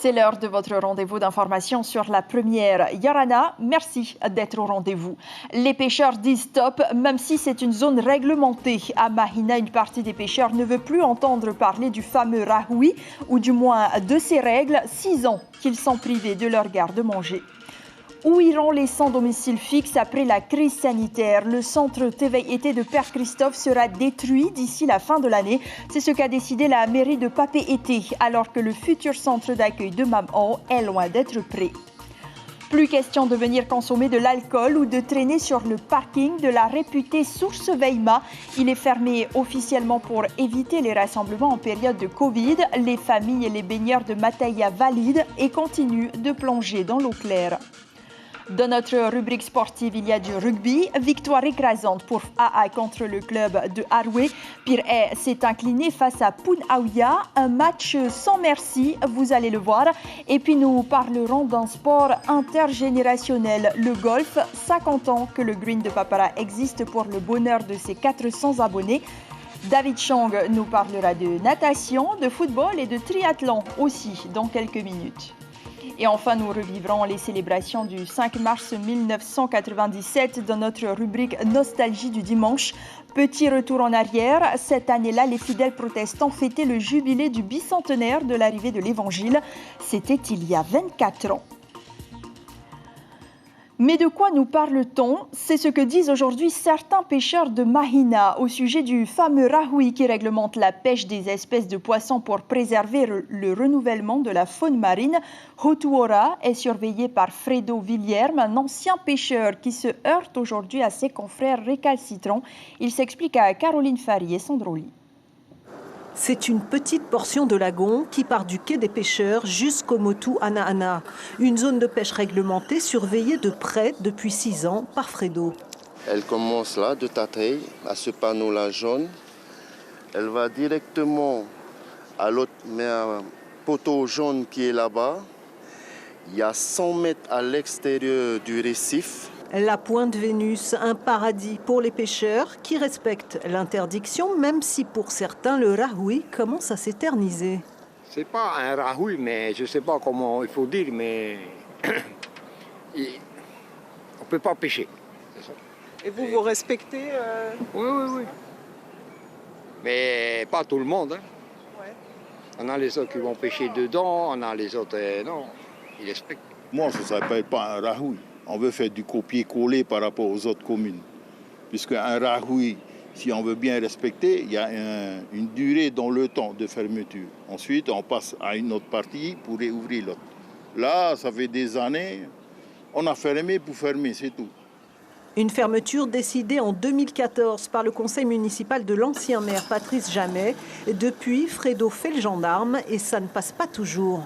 C'est l'heure de votre rendez-vous d'information sur la première. Yarana, merci d'être au rendez-vous. Les pêcheurs disent stop, même si c'est une zone réglementée. À Mahina, une partie des pêcheurs ne veut plus entendre parler du fameux rahoui, ou du moins de ses règles, 6 ans qu'ils sont privés de leur garde-manger. Où iront les sans-domicile fixe après la crise sanitaire? Le centre Teveil-Été de Père Christophe sera détruit d'ici la fin de l'année. C'est ce qu'a décidé la mairie de Papeete, alors que le futur centre d'accueil de Mam'o est loin d'être prêt. Plus question de venir consommer de l'alcool ou de traîner sur le parking de la réputée source Veima. Il est fermé officiellement pour éviter les rassemblements en période de Covid. Les familles et les baigneurs de Mataya valident et continuent de plonger dans l'eau claire. Dans notre rubrique sportive, il y a du rugby. Victoire écrasante pour AA contre le club de Haroué. Pirée s'est incliné face à Punaouia. Un match sans merci, vous allez le voir. Et puis nous parlerons d'un sport intergénérationnel, le golf. 50 ans que le Green de Papara existe pour le bonheur de ses 400 abonnés. David Chang nous parlera de natation, de football et de triathlon aussi dans quelques minutes. Et enfin, nous revivrons les célébrations du 5 mars 1997 dans notre rubrique Nostalgie du dimanche. Petit retour en arrière, cette année-là, les fidèles protestants fêtaient le jubilé du bicentenaire de l'arrivée de l'Évangile. C'était il y a 24 ans. Mais de quoi nous parle-t-on? C'est ce que disent aujourd'hui certains pêcheurs de Mahina au sujet du fameux rahoui qui réglemente la pêche des espèces de poissons pour préserver le renouvellement de la faune marine. Hotuora est surveillé par Fredo Villerme, un ancien pêcheur qui se heurte aujourd'hui à ses confrères récalcitrants. Il s'explique à Caroline Fari et Sandroli. C'est une petite portion de lagon qui part du quai des pêcheurs jusqu'au Motu Anaana. Une zone de pêche réglementée surveillée de près depuis 6 ans par Fredo. Elle commence là, de Tatay, à ce panneau-là jaune. Elle va directement à l'autre poteau jaune qui est là-bas. Il y a 100 mètres à l'extérieur du récif. La Pointe Vénus, un paradis pour les pêcheurs qui respectent l'interdiction, même si pour certains, le rahoui commence à s'éterniser. C'est pas un rahoui, mais je sais pas comment il faut dire, mais on peut pas pêcher. Et vous, vous respectez Oui. Mais pas tout le monde. Hein. Ouais. On a les autres qui vont pêcher dedans, on a les autres, non, ils respectent. Moi, ça ne s'appelle pas un rahoui. On veut faire du copier-coller par rapport aux autres communes. Puisque un rahoui, si on veut bien respecter, il y a une durée dans le temps de fermeture. Ensuite, on passe à une autre partie pour réouvrir l'autre. Là, ça fait des années, on a fermé pour fermer, c'est tout. Une fermeture décidée en 2014 par le conseil municipal de l'ancien maire Patrice Jamet. Depuis, Fredo fait le gendarme et ça ne passe pas toujours.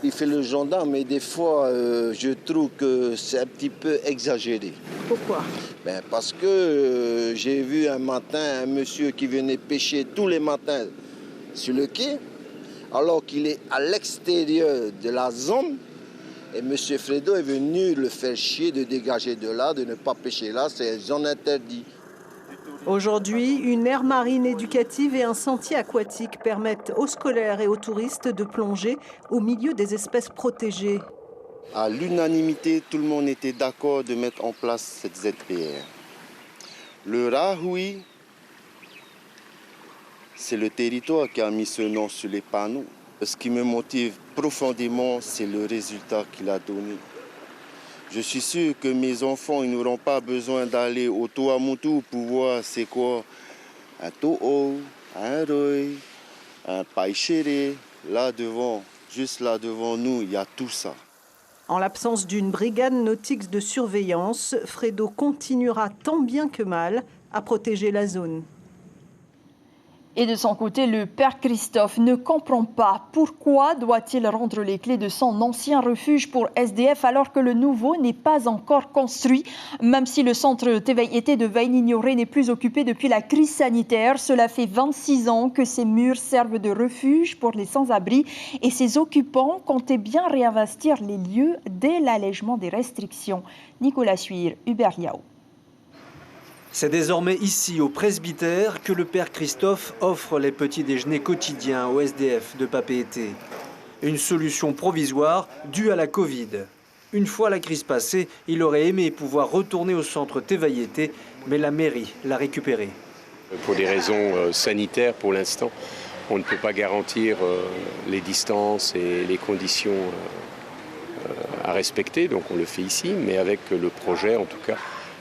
Il fait le gendarme, mais des fois, je trouve que c'est un petit peu exagéré. Pourquoi? Parce que j'ai vu un matin un monsieur qui venait pêcher tous les matins sur le quai, alors qu'il est à l'extérieur de la zone. Et M. Fredo est venu le faire chier de dégager de là, de ne pas pêcher là, c'est zone interdite. Aujourd'hui, une aire marine éducative et un sentier aquatique permettent aux scolaires et aux touristes de plonger au milieu des espèces protégées. À l'unanimité, tout le monde était d'accord de mettre en place cette ZPR. Le rahoui, c'est le territoire qui a mis ce nom sur les panneaux. Ce qui me motive profondément, c'est le résultat qu'il a donné. Je suis sûr que mes enfants n'auront pas besoin d'aller au Tuamotu pour voir c'est quoi un to'o, un roi, un païchéré. Là devant, juste là devant nous, il y a tout ça. En l'absence d'une brigade nautique de surveillance, Fredo continuera tant bien que mal à protéger la zone. Et de son côté, le père Christophe ne comprend pas pourquoi doit-il rendre les clés de son ancien refuge pour SDF alors que le nouveau n'est pas encore construit. Même si le centre Teveil-Été de Vainignoré n'est plus occupé depuis la crise sanitaire, cela fait 26 ans que ces murs servent de refuge pour les sans-abri et ses occupants comptaient bien réinvestir les lieux dès l'allègement des restrictions. Nicolas Suir, Hubert Liao. C'est désormais ici, au presbytère, que le père Christophe offre les petits déjeuners quotidiens au SDF de Papeete. Une solution provisoire due à la Covid. Une fois la crise passée, il aurait aimé pouvoir retourner au centre Tevayete, mais la mairie l'a récupéré. Pour des raisons sanitaires, pour l'instant, on ne peut pas garantir les distances et les conditions à respecter, donc on le fait ici, mais avec le projet, en tout cas,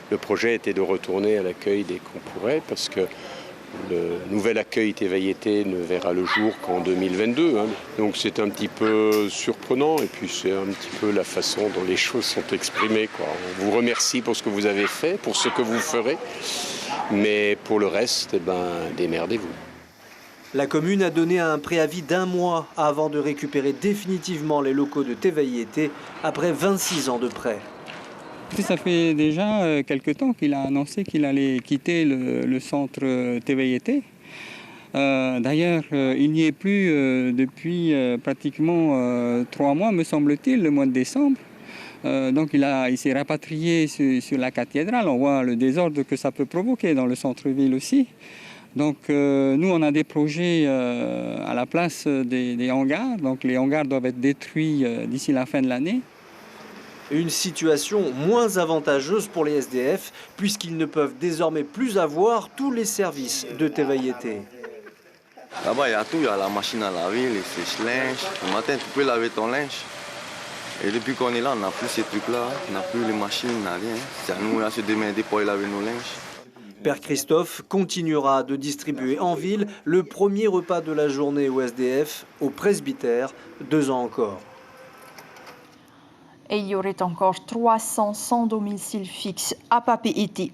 le projet était de retourner à l'accueil dès qu'on pourrait, parce que le nouvel accueil Tevayete ne verra le jour qu'en 2022. Donc c'est un petit peu surprenant, et puis c'est un petit peu la façon dont les choses sont exprimées, quoi. On vous remercie pour ce que vous avez fait, pour ce que vous ferez, mais pour le reste, démerdez-vous. La commune a donné un préavis d'1 mois avant de récupérer définitivement les locaux de Tevayete après 26 ans de prêt. Ça fait déjà quelque temps qu'il a annoncé qu'il allait quitter le centre Tevayete. D'ailleurs, il n'y est plus depuis pratiquement 3 mois, me semble-t-il, le mois de décembre. Donc il s'est rapatrié sur la cathédrale. On voit le désordre que ça peut provoquer dans le centre-ville aussi. Donc nous, on a des projets à la place des hangars. Donc les hangars doivent être détruits d'ici la fin de l'année. Une situation moins avantageuse pour les SDF, puisqu'ils ne peuvent désormais plus avoir tous les services de Tevayete. Là-bas, il y a tout. Il y a la machine à laver, les sèche-linges. Le matin, tu peux laver ton linge. Et depuis qu'on est là, on n'a plus ces trucs-là. On n'a plus les machines, on n'a rien. C'est à nous à se démerder pour laver nos linges. Père Christophe continuera de distribuer en ville le premier repas de la journée au SDF, au presbytère, 2 ans encore. Et il y aurait encore 300 sans domicile fixe à Papeete.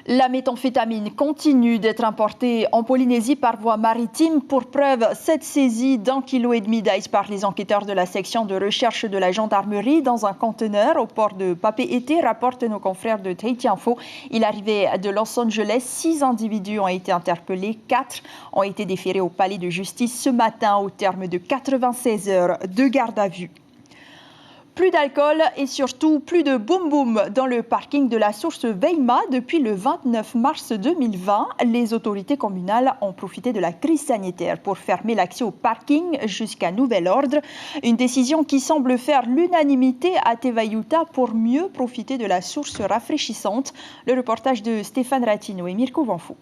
La méthamphétamine continue d'être importée en Polynésie par voie maritime. Pour preuve, cette saisie d'1,5 kg d'ice par les enquêteurs de la section de recherche de la gendarmerie dans un conteneur au port de Papeete, rapportent nos confrères de Tahiti Info. Il arrivait de Los Angeles. 6 individus ont été interpellés. 4 ont été déférés au palais de justice ce matin au terme de 96 heures de garde à vue. Plus d'alcool et surtout plus de boum-boum dans le parking de la source Veima depuis le 29 mars 2020. Les autorités communales ont profité de la crise sanitaire pour fermer l'accès au parking jusqu'à nouvel ordre. Une décision qui semble faire l'unanimité à Tevayuta pour mieux profiter de la source rafraîchissante. Le reportage de Stéphane Ratino et Mirko Vanfou.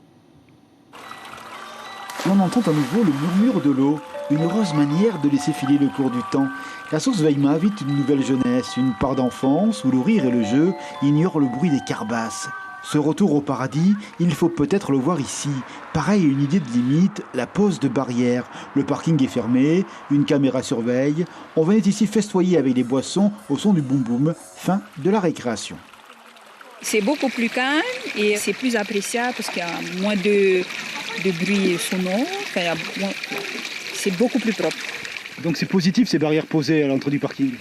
On entend à nouveau le murmure de l'eau, une heureuse manière de laisser filer le cours du temps. La source Veima invite une nouvelle jeunesse, une part d'enfance où le rire et le jeu ignorent le bruit des carbasses. Ce retour au paradis, il faut peut-être le voir ici. Pareil à une idée de limite, la pose de barrière. Le parking est fermé, une caméra surveille. On venait ici festoyer avec des boissons au son du boum-boum. Fin de la récréation. C'est beaucoup plus calme et c'est plus appréciable parce qu'il y a moins de bruit sonore. C'est beaucoup plus propre. Donc c'est positif ces barrières posées à l'entrée du parking?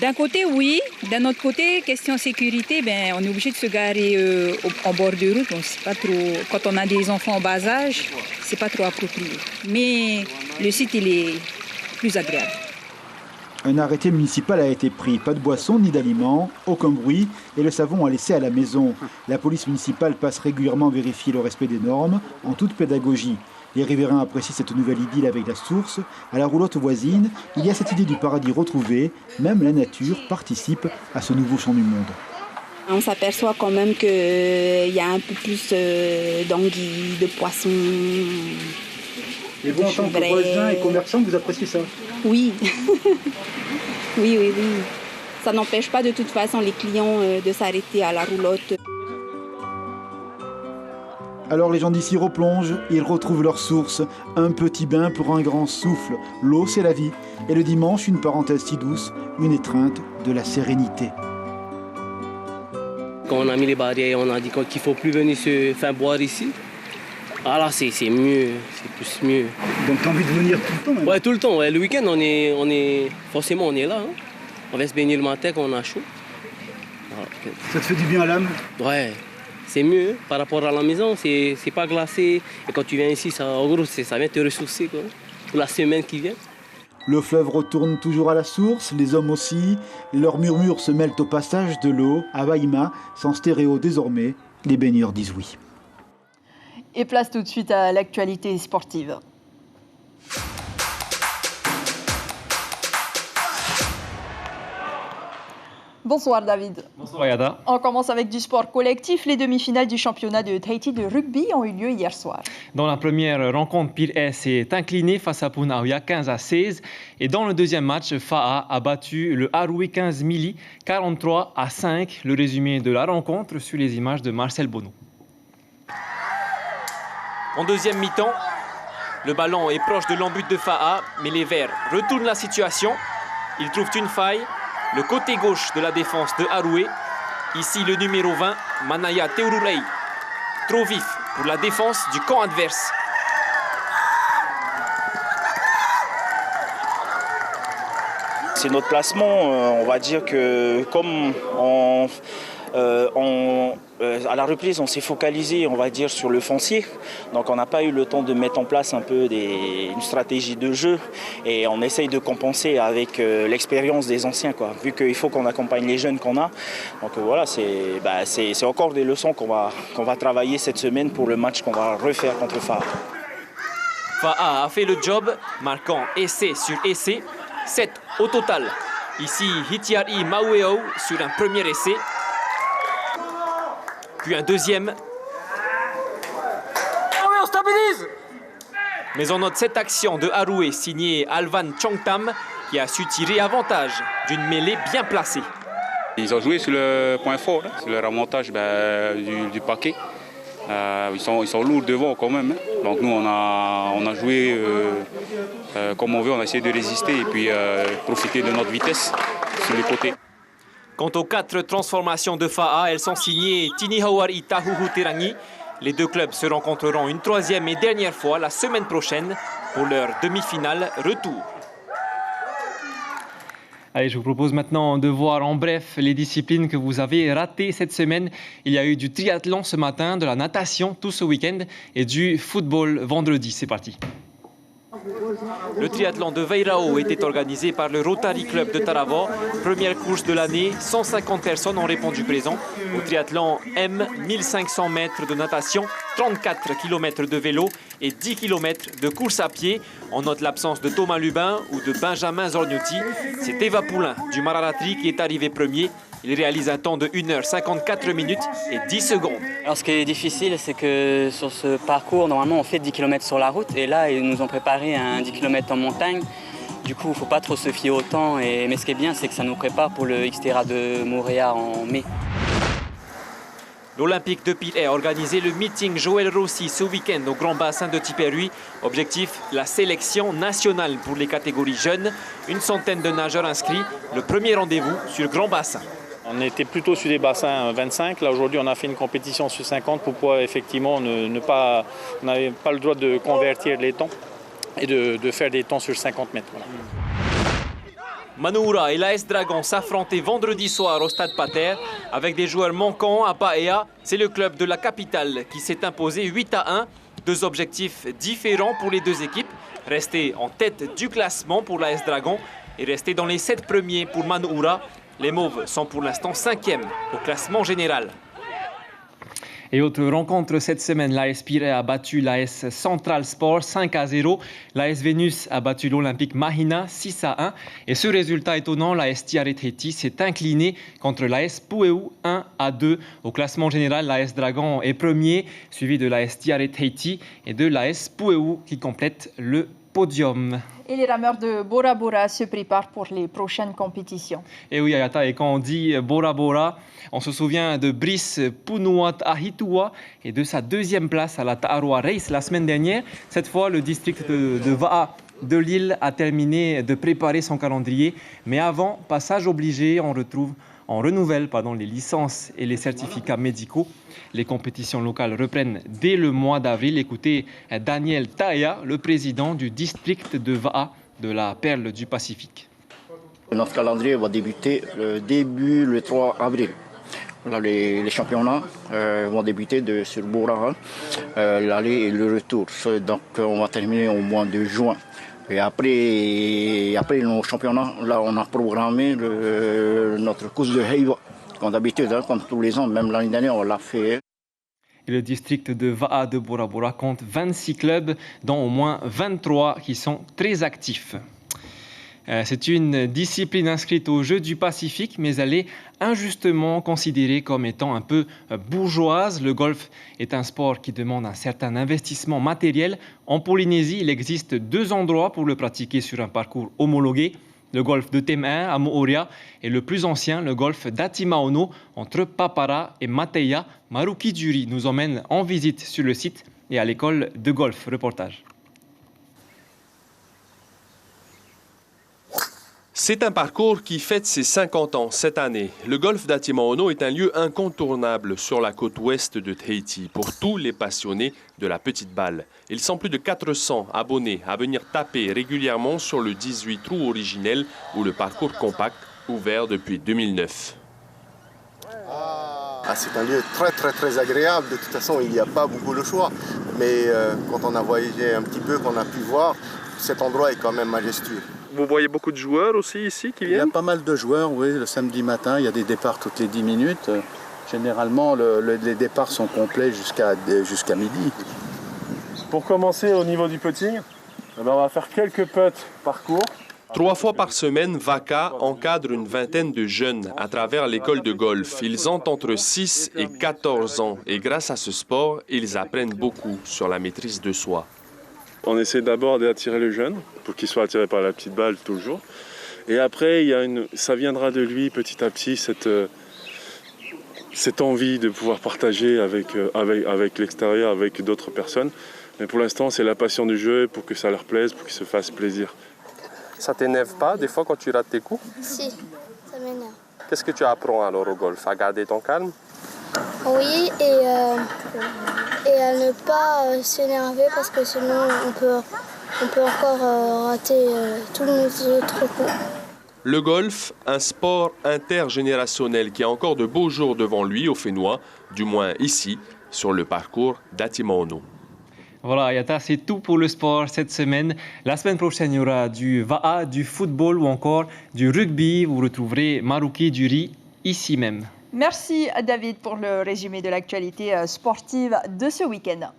D'un côté, oui. D'un autre côté, question sécurité, on est obligé de se garer en bord de route. Donc c'est pas trop... Quand on a des enfants en bas âge, c'est pas trop approprié. Mais le site, il est plus agréable. Un arrêté municipal a été pris. Pas de boissons ni d'aliments, aucun bruit et le savon à laisser à la maison. La police municipale passe régulièrement vérifier le respect des normes en toute pédagogie. Les riverains apprécient cette nouvelle idylle avec la source. À la roulotte voisine, il y a cette idée du paradis retrouvé. Même la nature participe à ce nouveau chant du monde. On s'aperçoit quand même qu'il y a un peu plus d'anguilles, de poissons. Et vous, en tant que voisin et commerçant, vous appréciez ça? Oui. oui. Ça n'empêche pas de toute façon les clients de s'arrêter à la roulotte. Alors les gens d'ici replongent, ils retrouvent leur source. Un petit bain pour un grand souffle. L'eau, c'est la vie. Et le dimanche, une parenthèse si douce, une étreinte de la sérénité. Quand on a mis les barrières, on a dit qu'il ne faut plus venir se faire boire ici. Ah là, c'est mieux, c'est plus mieux. Donc tu as envie de venir tout le temps même? Ouais, tout le temps. Ouais. Le week-end, forcément, on est là. On va se baigner le matin quand on a chaud. Voilà. Ça te fait du bien à l'âme? Ouais. C'est mieux par rapport à la maison, c'est pas glacé. Et quand tu viens ici, en gros, ça vient te ressourcer quoi, pour la semaine qui vient. Le fleuve retourne toujours à la source, les hommes aussi. Leurs murmures se mêlent au passage de l'eau. À Veima, sans stéréo désormais, les baigneurs disent oui. Et place tout de suite à l'actualité sportive. Bonsoir David. Bonsoir Yada. On commence avec du sport collectif. Les demi-finales du championnat de Tahiti de rugby ont eu lieu hier soir. Dans la première rencontre, Pirée s'est incliné face à Punaauia 15-16. Et dans le deuxième match, Fa'a a battu le Harué 15 Mili 43-5. Le résumé de la rencontre sur les images de Marcel Bonneau. En deuxième mi-temps, le ballon est proche de l'embut de Fa'a, mais les Verts retournent la situation. Ils trouvent une faille. Le côté gauche de la défense de Harué. Ici le numéro 20, Manaya Teururei. Trop vif pour la défense du camp adverse. C'est notre placement, on va dire que comme à la reprise, on s'est focalisé, on va dire, sur le foncier. Donc on n'a pas eu le temps de mettre en place un peu une stratégie de jeu et on essaye de compenser avec l'expérience des anciens, quoi, vu qu'il faut qu'on accompagne les jeunes qu'on a. Donc voilà, c'est encore des leçons qu'on va travailler cette semaine pour le match qu'on va refaire contre Fa'a. Fa'a a fait le job, marquant essai sur essai, 7 au total. Ici, Hitiari Maueo sur un premier essai. Puis un deuxième. Oh oui, on stabilise! Mais on note cette action de Harué signée Alvan Chongtam qui a su tirer avantage d'une mêlée bien placée. Ils ont joué sur le point fort, sur le remontage du paquet. Ils sont lourds devant quand même. Donc nous, on a joué comme on veut, on a essayé de résister et puis profiter de notre vitesse sur les côtés. Quant aux 4 transformations de Fa'a, elles sont signées Tinihauari Tahuhu Terangi. Les deux clubs se rencontreront une troisième et dernière fois la semaine prochaine pour leur demi-finale retour. Allez, je vous propose maintenant de voir en bref les disciplines que vous avez ratées cette semaine. Il y a eu du triathlon ce matin, de la natation tout ce week-end et du football vendredi. C'est parti. Le triathlon de Veirao était organisé par le Rotary Club de Taravao. Première course de l'année, 150 personnes ont répondu présent. Au triathlon M, 1500 mètres de natation, 34 km de vélo et 10 km de course à pied. On note l'absence de Thomas Lubin ou de Benjamin Zorniuti. C'est Eva Poulain du Mararatri qui est arrivé premier. Il réalise un temps de 1h54 minutes et 10 secondes. Alors ce qui est difficile, c'est que sur ce parcours, normalement on fait 10 km sur la route et là ils nous ont préparé un 10 km en montagne. Du coup, il ne faut pas trop se fier au temps. Mais ce qui est bien, c'est que ça nous prépare pour le Xterra de Moorea en mai. L'Olympique de Pirée a organisé le meeting Joël Rossi ce week-end au Grand Bassin de Tiperui. Objectif, la sélection nationale pour les catégories jeunes. Une centaine de nageurs inscrits. Le premier rendez-vous sur Grand Bassin. On était plutôt sur des bassins 25. Là, aujourd'hui, on a fait une compétition sur 50 pour pouvoir effectivement on n'avait pas le droit de convertir les temps et de faire des temps sur 50 mètres. Voilà. Manuura et l'AS Dragon s'affrontaient vendredi soir au Stade Pater. Avec des joueurs manquants à Paea, c'est le club de la capitale qui s'est imposé 8-1. Deux objectifs différents pour les deux équipes. Rester en tête du classement pour l'AS Dragon et rester dans les 7 premiers pour Manuura. Les Mauves sont pour l'instant 5e au classement général. Et autre rencontre cette semaine, l'AS Pirée a battu l'AS Central Sport 5-0. L'AS Vénus a battu l'Olympique Mahina 6-1. Et ce résultat étonnant, l'AS Tiare Tahiti s'est incliné contre l'AS Pueu 1-2. Au classement général, l'AS Dragon est premier, suivi de l'AS Tiare Tahiti et de l'AS Pueu qui complète le podium. Et les rameurs de Bora Bora se préparent pour les prochaines compétitions. Et oui, Ayata, et quand on dit Bora Bora, on se souvient de Brice Punuat Ahitua et de sa deuxième place à la Ta'aroa Race la semaine dernière. Cette fois, le district de Va'a de Lille a terminé de préparer son calendrier. Mais avant, passage obligé, on renouvelle les licences et les certificats médicaux. Les compétitions locales reprennent dès le mois d'avril. Écoutez Daniel Taia, le président du district de Va'a de la Perle du Pacifique. Notre calendrier va débuter le 3 avril. Là, les championnats vont débuter sur Bora, l'aller et le retour. Donc on va terminer au mois de juin. Et après nos championnats, là on a programmé notre course de Heiva. Comme d'habitude, comme tous les ans, même l'année dernière, on l'a fait. Et le district de Va'a de Bora Bora compte 26 clubs, dont au moins 23 qui sont très actifs. C'est une discipline inscrite aux Jeux du Pacifique, mais elle est injustement considérée comme étant un peu bourgeoise. Le golf est un sport qui demande un certain investissement matériel. En Polynésie, il existe 2 endroits pour le pratiquer sur un parcours homologué. Le golf de Tem1 à Mooria et le plus ancien, le golf d'Atimaono, entre Papara et Mateia. Maruki Duri nous emmène en visite sur le site et à l'école de golf. Reportage. C'est un parcours qui fête ses 50 ans cette année. Le golf d'Atimaono est un lieu incontournable sur la côte ouest de Tahiti pour tous les passionnés de la petite balle. Ils sont plus de 400 abonnés à venir taper régulièrement sur le 18 trous originel ou le parcours compact ouvert depuis 2009. C'est un lieu très agréable. De toute façon, il n'y a pas beaucoup de choix. Mais quand on a voyagé un petit peu, qu'on a pu voir, cet endroit est quand même majestueux. Vous voyez beaucoup de joueurs aussi ici qui viennent? Il y a pas mal de joueurs, oui. Le samedi matin, il y a des départs toutes les 10 minutes. Généralement, les départs sont complets jusqu'à midi. Pour commencer au niveau du putting, on va faire quelques putts par cours. 3 fois par semaine, VACA encadre une vingtaine de jeunes à travers l'école de golf. Ils ont entre 6 et 14 ans et grâce à ce sport, ils apprennent beaucoup sur la maîtrise de soi. On essaie d'abord d'attirer le jeune, pour qu'il soit attiré par la petite balle toujours. Et après, ça viendra de lui petit à petit, cette envie de pouvoir partager avec l'extérieur, avec d'autres personnes. Mais pour l'instant, c'est la passion du jeu pour que ça leur plaise, pour qu'ils se fassent plaisir. Ça t'énerve pas des fois quand tu rates tes coups? Si, ça m'énerve. Qu'est-ce que tu apprends alors au golf? À garder ton calme? Oui, et à ne pas s'énerver parce que sinon on peut encore rater tous nos autres coups. Le golf, un sport intergénérationnel qui a encore de beaux jours devant lui au Fénois, du moins ici, sur le parcours d'Atimaono. Voilà, Yata, c'est tout pour le sport cette semaine. La semaine prochaine, il y aura du VAA, du football ou encore du rugby. Vous retrouverez Maruki Duri ici même. Merci David pour le résumé de l'actualité sportive de ce week-end.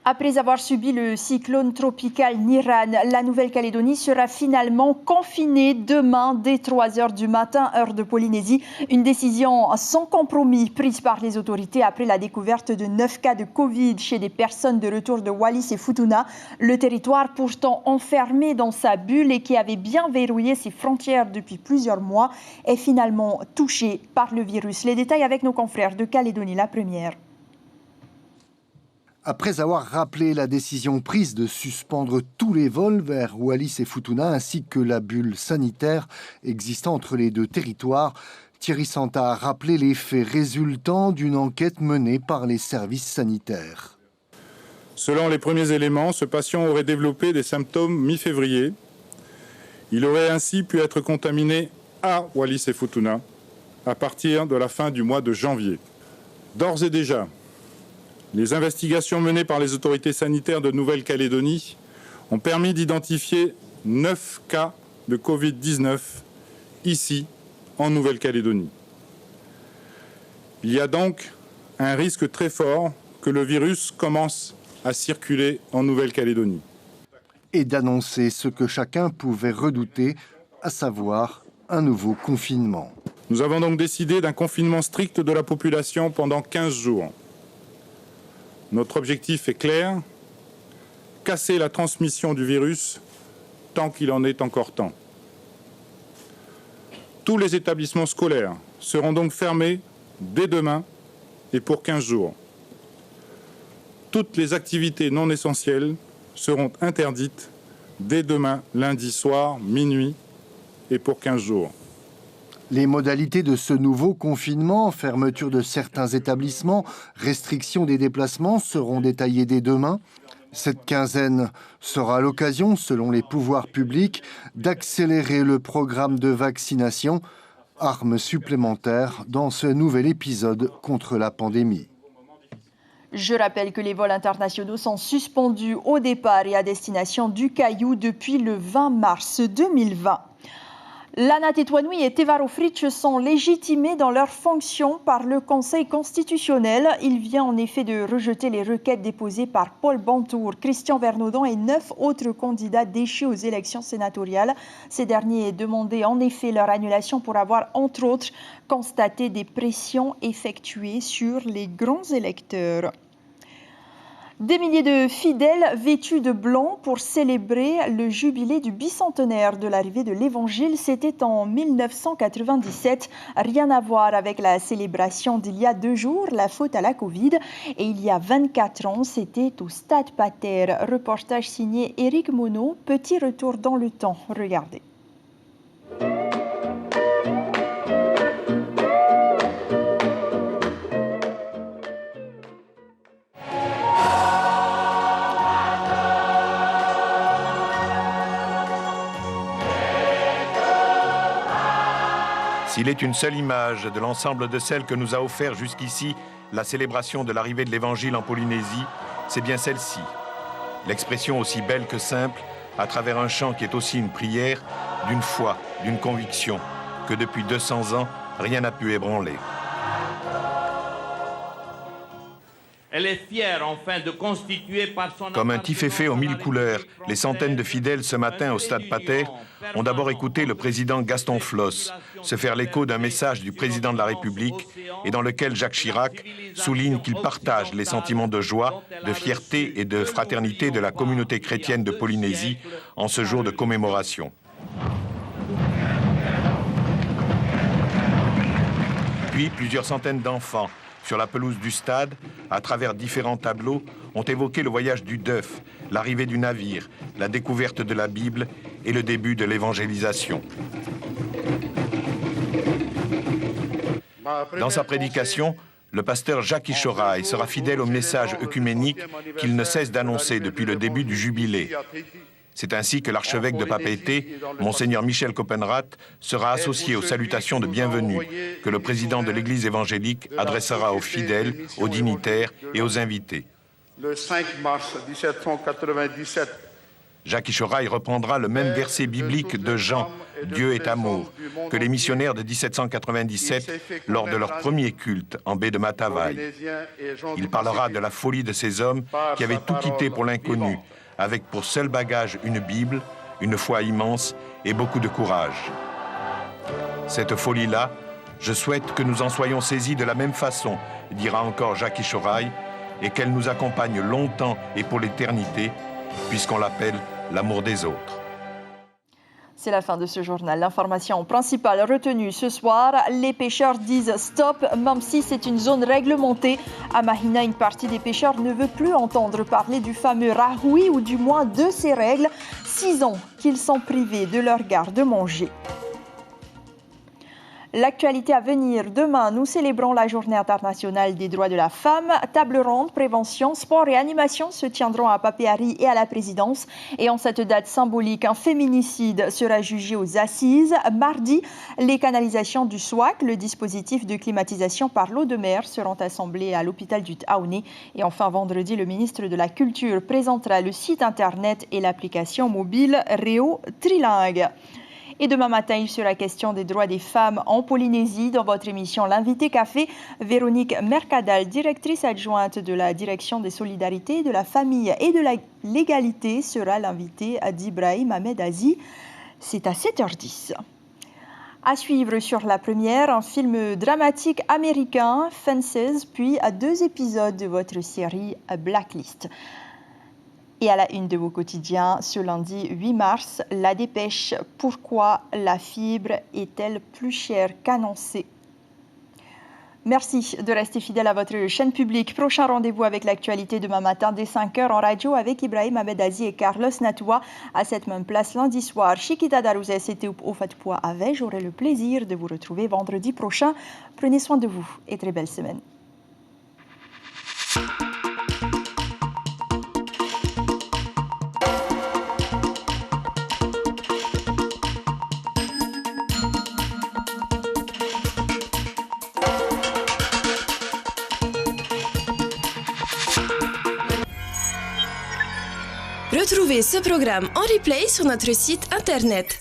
Après avoir subi le cyclone tropical Niran, la Nouvelle-Calédonie sera finalement confinée demain dès 3h du matin, heure de Polynésie. Une décision sans compromis prise par les autorités après la découverte de 9 cas de Covid chez des personnes de retour de Wallis et Futuna. Le territoire pourtant enfermé dans sa bulle et qui avait bien verrouillé ses frontières depuis plusieurs mois est finalement touché par le virus. Les détails avec nos confrères de Calédonie la Première. Après avoir rappelé la décision prise de suspendre tous les vols vers Wallis et Futuna ainsi que la bulle sanitaire existant entre les deux territoires, Thierry Santa a rappelé les faits résultant d'une enquête menée par les services sanitaires. Selon les premiers éléments, ce patient aurait développé des symptômes mi-février. Il aurait ainsi pu être contaminé à Wallis et Futuna à partir de la fin du mois de janvier. D'ores et déjà, les investigations menées par les autorités sanitaires de Nouvelle-Calédonie ont permis d'identifier 9 cas de Covid-19 ici, en Nouvelle-Calédonie. Il y a donc un risque très fort que le virus commence à circuler en Nouvelle-Calédonie. Et d'annoncer ce que chacun pouvait redouter, à savoir un nouveau confinement. Nous avons donc décidé d'un confinement strict de la population pendant 15 jours. Notre objectif est clair, casser la transmission du virus tant qu'il en est encore temps. Tous les établissements scolaires seront donc fermés dès demain et pour 15 jours. Toutes les activités non essentielles seront interdites dès demain, lundi soir, minuit et pour 15 jours. Les modalités de ce nouveau confinement, fermeture de certains établissements, restriction des déplacements seront détaillées dès demain. Cette quinzaine sera l'occasion, selon les pouvoirs publics, d'accélérer le programme de vaccination, arme supplémentaire dans ce nouvel épisode contre la pandémie. Je rappelle que les vols internationaux sont suspendus au départ et à destination du Caillou depuis le 20 mars 2020. Lana Tetuanui et Teva Rohfritsch sont légitimés dans leurs fonctions par le Conseil constitutionnel. Il vient en effet de rejeter les requêtes déposées par Paul Bantour, Christian Vernodon et 9 autres candidats déchus aux élections sénatoriales. Ces derniers demandaient en effet leur annulation pour avoir, entre autres, constaté des pressions effectuées sur les grands électeurs. Des milliers de fidèles vêtus de blanc pour célébrer le jubilé du bicentenaire de l'arrivée de l'Évangile. C'était en 1997. Rien à voir avec la célébration d'il y a 2 jours, la faute à la Covid. Et il y a 24 ans, c'était au Stade Pater. Reportage signé Éric Monod. Petit retour dans le temps. Regardez. S'il est une seule image de l'ensemble de celles que nous a offert jusqu'ici la célébration de l'arrivée de l'Évangile en Polynésie, c'est bien celle-ci. L'expression aussi belle que simple, à travers un chant qui est aussi une prière, d'une foi, d'une conviction, que depuis 200 ans, rien n'a pu ébranler. Elle est fière enfin de constituer par son... Comme un tiféfé aux 1000 couleurs, les centaines de fidèles ce matin au Stade Pater ont d'abord écouté le président Gaston Flosse se faire l'écho d'un message du président de la République et dans lequel Jacques Chirac souligne qu'il partage les sentiments de joie, de fierté et de fraternité de la communauté chrétienne de Polynésie en ce jour de commémoration. Puis plusieurs centaines d'enfants sur la pelouse du stade, à travers différents tableaux, ont évoqué le voyage du Dœuf, l'arrivée du navire, la découverte de la Bible et le début de l'évangélisation. Dans sa prédication, le pasteur Jacques Ishorai sera fidèle au message œcuménique qu'il ne cesse d'annoncer depuis le début du jubilé. C'est ainsi que l'archevêque de Papeete, Monseigneur Michel Copenrath, sera associé aux salutations de bienvenue que le président de l'Église évangélique adressera aux fidèles, aux dignitaires et aux invités. Le 5 mars 1797. Jacques Ishorai reprendra le même verset biblique de Jean, Dieu est amour, que les missionnaires de 1797 lors de leur premier culte en baie de Matavai. Il parlera de la folie de ces hommes qui avaient tout quitté pour l'inconnu, avec pour seul bagage une Bible, une foi immense et beaucoup de courage. Cette folie-là, je souhaite que nous en soyons saisis de la même façon, dira encore Jacques Ishorai, et qu'elle nous accompagne longtemps et pour l'éternité, puisqu'on l'appelle l'amour des autres. C'est la fin de ce journal. L'information principale retenue ce soir, les pêcheurs disent stop, même si c'est une zone réglementée. À Mahina, une partie des pêcheurs ne veut plus entendre parler du fameux rahui ou du moins de ses règles. 6 ans qu'ils sont privés de leur garde-manger. L'actualité à venir. Demain, nous célébrons la Journée internationale des droits de la femme. Table ronde, prévention, sport et animation se tiendront à Papeari et à la présidence. Et en cette date symbolique, un féminicide sera jugé aux assises. Mardi, les canalisations du SWAC, le dispositif de climatisation par l'eau de mer, seront assemblées à l'hôpital du Taouni. Et enfin, vendredi, le ministre de la Culture présentera le site internet et l'application mobile Réo Trilingue. Et demain matin, il sera question des droits des femmes en Polynésie. Dans votre émission L'Invité Café, Véronique Mercadal, directrice adjointe de la Direction des Solidarités, de la Famille et de la Légalité, sera l'invitée d'Ibrahim Ahmed Aziz. C'est à 7h10. À suivre sur la première, un film dramatique américain, Fences, puis à 2 épisodes de votre série Blacklist. Et à la une de vos quotidiens, ce lundi 8 mars, la dépêche. Pourquoi la fibre est-elle plus chère qu'annoncée? Merci de rester fidèle à votre chaîne publique. Prochain rendez-vous avec l'actualité demain matin dès 5h en radio avec Ibrahim Ahmed Aziz et Carlos Natoua à cette même place lundi soir. Chiquita Darouzès c'était au Fatpoa avec. J'aurai le plaisir de vous retrouver vendredi prochain. Prenez soin de vous et très belle semaine. Retrouvez ce programme en replay sur notre site internet